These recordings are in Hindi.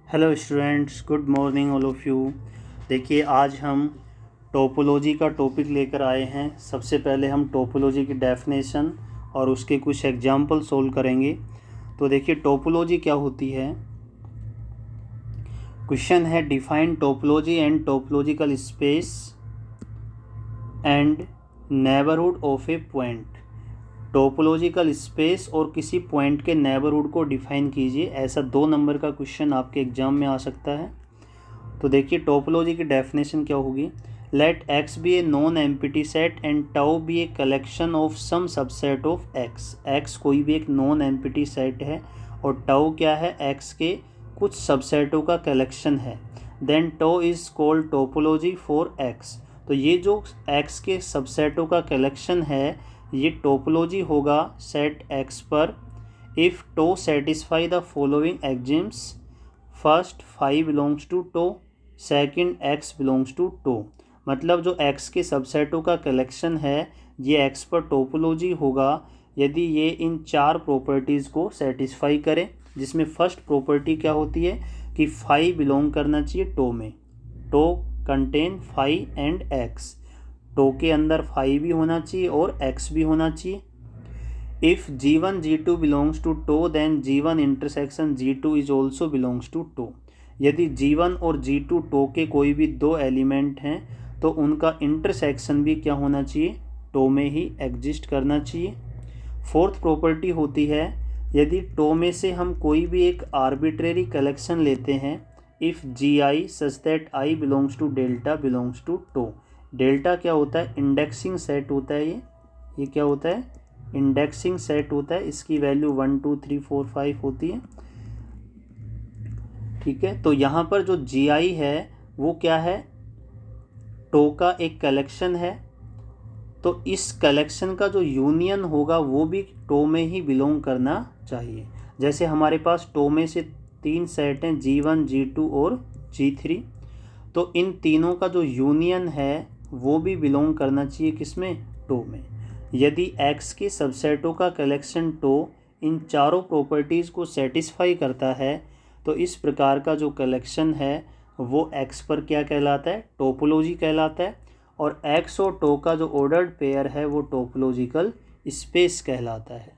Hello students, good morning all of you. देखिए, आज हम टोपोलॉजी का टॉपिक लेकर आए हैं। सबसे पहले हम टोपोलॉजी की डेफिनेशन और उसके कुछ एग्जाम्पल सोल्व करेंगे। तो देखिए, टोपोलॉजी क्या होती है। क्वेश्चन है, define topology and topological space and neighbourhood of A point. Topological space और किसी पॉइंट के नेबरहुड को डिफाइन कीजिए। ऐसा 2 नंबर का क्वेश्चन आपके एग्जाम में आ सकता है। तो देखिए, टोपोलॉजी की डेफिनेशन क्या होगी। Let X be a non empty set and tau be a collection of some subset of X. X कोई भी एक नॉन एम्प्टी सेट है और टाउ क्या है, एक्स के कुछ सबसेटों का कलेक्शन है। Then tau is called topology for X. तो ये जो एक्स के सबसेटों का कलेक्शन है, ये टोपोलॉजी होगा सेट एक्स पर if tau satisfy the following axioms. First 5 belongs to tau, second x belongs to tau. मतलब जो x के सबसेटों का कलेक्शन है, ये x पर टोपोलॉजी होगा यदि ये इन 4 प्रॉपर्टीज़ को सेटिस्फाई करे। जिसमें फर्स्ट प्रॉपर्टी क्या होती है कि 5 बिलोंग करना चाहिए टो में। Tau contain 5 and x। Tau के अंदर 5 भी होना चाहिए और x भी होना चाहिए। If G1 G2 belongs to tau then G1 intersection G2 is also belongs to tau. यदि G1 और G2 टो के कोई भी 2 एलिमेंट हैं तो उनका इंटरसेक्शन भी क्या होना चाहिए, टो में ही एग्जिस्ट करना चाहिए। फोर्थ प्रॉपर्टी होती है, यदि टो में से हम कोई भी एक आर्बिट्रेरी कलेक्शन लेते हैं, if Gi such that I belongs to delta belongs to tau. Delta क्या होता है, इंडेक्सिंग सेट होता है। ये क्या होता है, इंडेक्सिंग सेट होता है। इसकी वैल्यू 1 2 3 4 5 होती है। ठीक है, तो यहाँ पर जो Gi है वो क्या है, टो का एक कलेक्शन है। तो इस कलेक्शन का जो यूनियन होगा वो भी टो में ही बिलोंग करना चाहिए। जैसे हमारे पास टो में से 3 सेट हैं, G1 G2 और G3। तो इन तीनों का जो यूनियन है वो भी बिलोंग करना चाहिए किसमें, टो में। यदि x के सबसेटों का कलेक्शन टो इन चारों प्रॉपर्टीज़ को सेटिस्फाई करता है तो इस प्रकार का जो कलेक्शन है वो x पर क्या कहलाता है, टोपोलॉजी कहलाता है। और x और टो का जो ऑर्डर्ड पेयर है वो टोपोलॉजिकल स्पेस कहलाता है।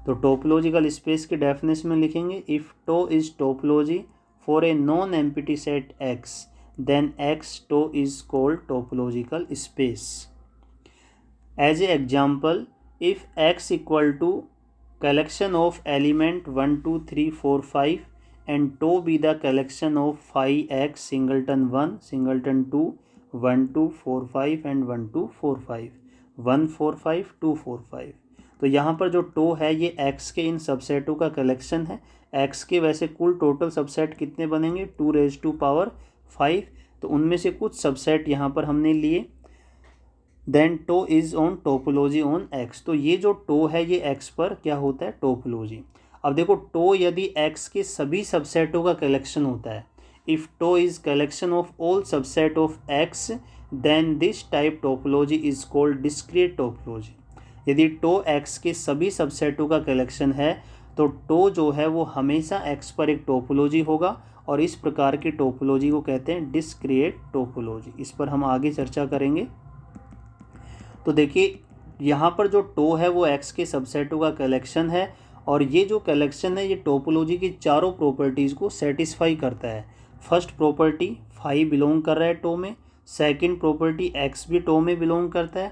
तो टोपोलॉजिकल स्पेस की डेफिनेशन में लिखेंगे, if tau is topology for a non empty set x then x tau is called topological space. As a example, if x equal to collection of element 1 2 3 4 5 and tau be the collection of 5x singleton 1 singleton 2 1 2 4 5 and 1 2 4 5 1 4 5 2 4 5। तो यहाँ पर जो टो है ये x के इन सबसेटों का कलेक्शन है। x के वैसे कुल टोटल सबसेट कितने बनेंगे, 2⁵5। तो उनमें से कुछ सबसेट यहाँ पर हमने लिए। Then tau is on topology on x। तो ये जो टो है ये x पर क्या होता है, टोपोलॉजी। अब देखो, टो यदि x के सभी सबसेटों का कलेक्शन होता है, if tau is collection of all subset of x then this type topology is called discrete topology. यदि टो x के सभी सबसेटों का कलेक्शन है तो टो जो है वो हमेशा x पर एक टोपोलॉजी होगा और इस प्रकार की टोपोलॉजी को कहते हैं डिस्क्रीट टोपोलॉजी। इस पर हम आगे चर्चा करेंगे। तो देखिए, यहाँ पर जो टो है वो x के सबसेटों का कलेक्शन है और ये जो कलेक्शन है ये टोपोलॉजी की चारों प्रॉपर्टीज़ को सेटिस्फाई करता है। फर्स्ट प्रॉपर्टी 5 बिलोंग कर रहा है टो में। सेकंड प्रॉपर्टी x भी टो में बिलोंग करता है।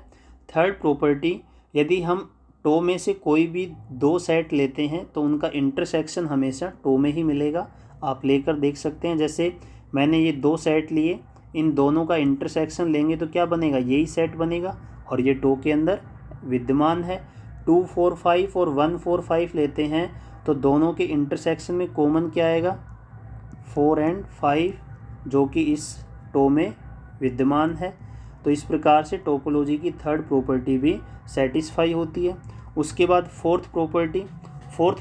थर्ड प्रॉपर्टी, यदि हम टो में से कोई भी 2 सेट लेते हैं तो उनका इंटरसेक्शन हमेशा टो में ही मिलेगा। आप लेकर देख सकते हैं, जैसे मैंने ये 2 सेट लिए, इन दोनों का इंटरसेक्शन लेंगे तो क्या बनेगा, यही सेट बनेगा और ये टो के अंदर विद्यमान है। 2 4 5 और 1 4 5 लेते हैं तो दोनों के इंटरसेक्शन में कॉमन क्या आएगा, 4 एंड 5, जो कि इस टो में विद्यमान है। तो इस प्रकार से टोपोलॉजी की थर्ड प्रॉपर्टी भी सेटिस्फाई होती है। उसके बाद फोर्थ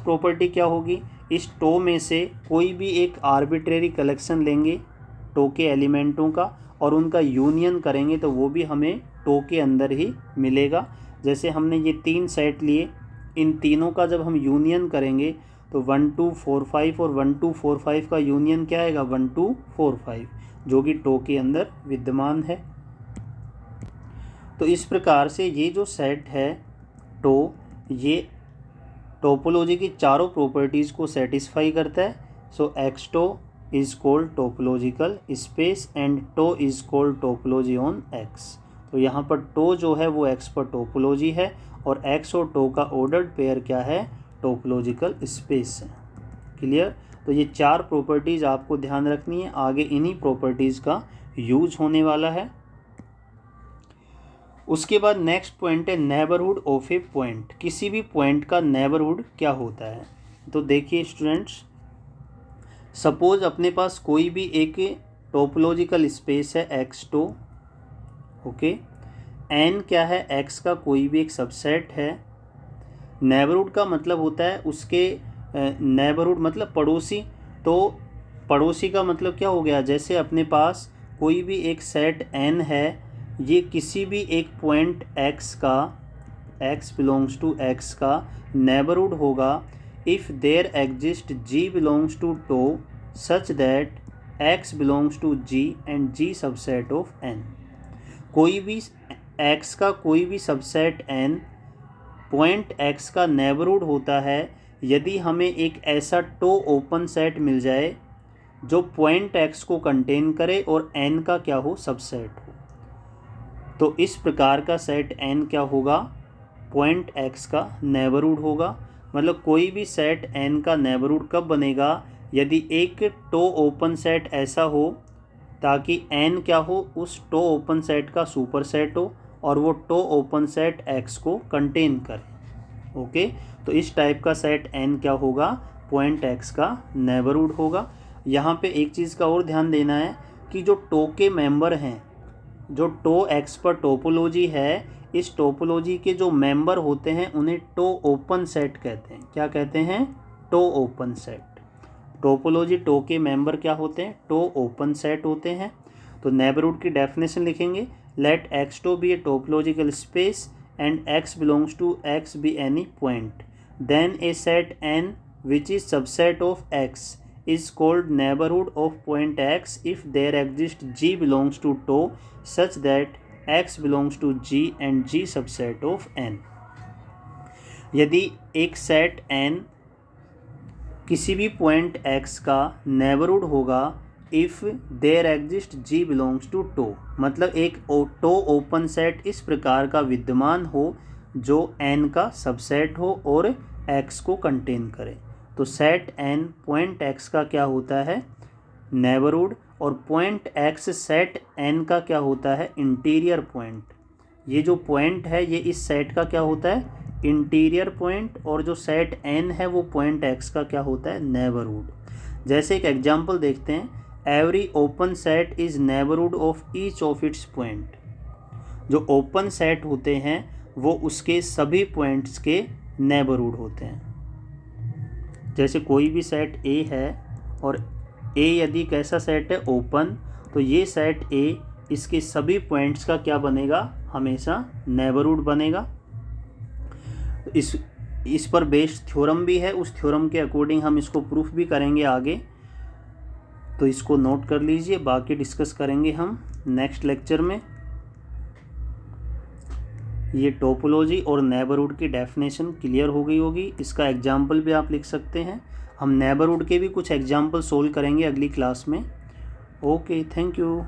प्रॉपर्टी क्या होगी, इस टो में से कोई भी एक आर्बिट्रेरी कलेक्शन लेंगे टो के एलिमेंटों का और उनका यूनियन करेंगे तो वो भी हमें टो के अंदर ही मिलेगा। जैसे हमने ये 3 सेट लिए, इन तीनों का जब हम यूनियन करेंगे तो 1 2 4 5 और 1 2 4 5 का यूनियन क्या आएगा 1 2 4 5, जो कि टो के अंदर विद्यमान है। तो इस प्रकार से ये जो सेट है टो, ये टोपोलॉजी की चारों प्रॉपर्टीज़ को सेटिस्फाई करता है। So X tau is called topological space and tau is called topology on X. तो यहाँ पर टो जो है वो एक्स पर टोपोलॉजी है और एक्स और टो का ऑर्डर्ड पेयर क्या है टोपोलॉजिकल स्पेस है। क्लियर। तो ये चार प्रॉपर्टीज़ आपको ध्यान रखनी है, आगे इन्हीं प्रॉपर्टीज़ का यूज होने वाला है। उसके बाद नेक्स्ट पॉइंट है नेबरहुड ऑफ ए पॉइंट। किसी भी पॉइंट का नेबरहुड क्या होता है। तो देखिए स्टूडेंट्स, सपोज अपने पास कोई भी एक टोपोलॉजिकल स्पेस है एक्स टो, ओके, एन क्या है एक्स का कोई भी एक सबसेट है। नेबरहुड का मतलब होता है उसके नेबरहुड मतलब पड़ोसी। तो पड़ोसी का मतलब क्या हो गया, जैसे अपने पास कोई भी एक सेट एन है, ये किसी भी एक पॉइंट x का, x बिलोंग्स टू x का नेबरहुड होगा if there exist g belongs to tau such that x belongs to g and g subset of n। कोई भी x का कोई भी सबसेट n पॉइंट x का नेबरहुड होता है यदि हमें एक ऐसा टो ओपन सेट मिल जाए जो पॉइंट x को कंटेन करे और n का क्या हो सबसेट हो। तो इस प्रकार का सेट n क्या होगा पॉइंट x का नेबरहुड होगा। मतलब कोई भी सेट n का नेबरहुड कब बनेगा, यदि एक टो ओपन सेट ऐसा हो ताकि n क्या हो उस टो ओपन सेट का सुपर सेट हो और वो टो ओपन सेट x को कंटेन करे। ओके, तो इस टाइप का सेट n क्या होगा पॉइंट x का नेबरहुड होगा। यहाँ पे एक चीज़ का और ध्यान देना है कि जो टो के मेंबर हैं, जो टो एक्स पर टोपोलॉजी है, इस टोपोलॉजी के जो मेंबर होते हैं उन्हें टो ओपन सेट कहते हैं। क्या कहते हैं tau open set. Topology tau के मेंबर क्या होते हैं टो ओपन सेट होते हैं। तो नेबरहुड की डेफिनेशन लिखेंगे, let X tau be a topological space and X belongs to X be any point, then a set N which is subset of X is called neighborhood of point x if there exists g belongs to tau such that x belongs to g and g subset of n। यदि एक सेट n किसी भी पॉइंट x का नेबरहुड होगा if there exist g belongs to tau, मतलब एक टो ओपन सेट इस प्रकार का विद्यमान हो जो n का सबसेट हो और x को कंटेन करे। तो सेट n पॉइंट x का क्या होता है नेबरहुड और पॉइंट x सेट n का क्या होता है इंटीरियर पॉइंट। ये जो पॉइंट है ये इस सेट का क्या होता है इंटीरियर पॉइंट और जो सेट n है वो पॉइंट x का क्या होता है नेबरहुड। जैसे एक एग्जांपल देखते हैं, every open set is neighbourhood of each of its point. जो ओपन सेट होते हैं वो उसके सभी पॉइंट्स के नेबरहुड होते हैं। जैसे कोई भी सेट A है और A यदि कैसा सेट है ओपन, तो ये सेट A इसके सभी पॉइंट्स का क्या बनेगा हमेशा नेबरहुड बनेगा। इस पर बेस्ड थ्योरम भी है, उस थ्योरम के अकॉर्डिंग हम इसको प्रूफ भी करेंगे आगे, तो इसको नोट कर लीजिए। बाकी डिस्कस करेंगे हम नेक्स्ट लेक्चर में। ये टोपोलॉजी और नेबरहुड की डेफिनेशन क्लियर हो गई होगी। इसका एग्जाम्पल भी आप लिख सकते हैं। हम नेबरहुड के भी कुछ एग्जाम्पल सोल्व करेंगे अगली क्लास में। Okay, thank you.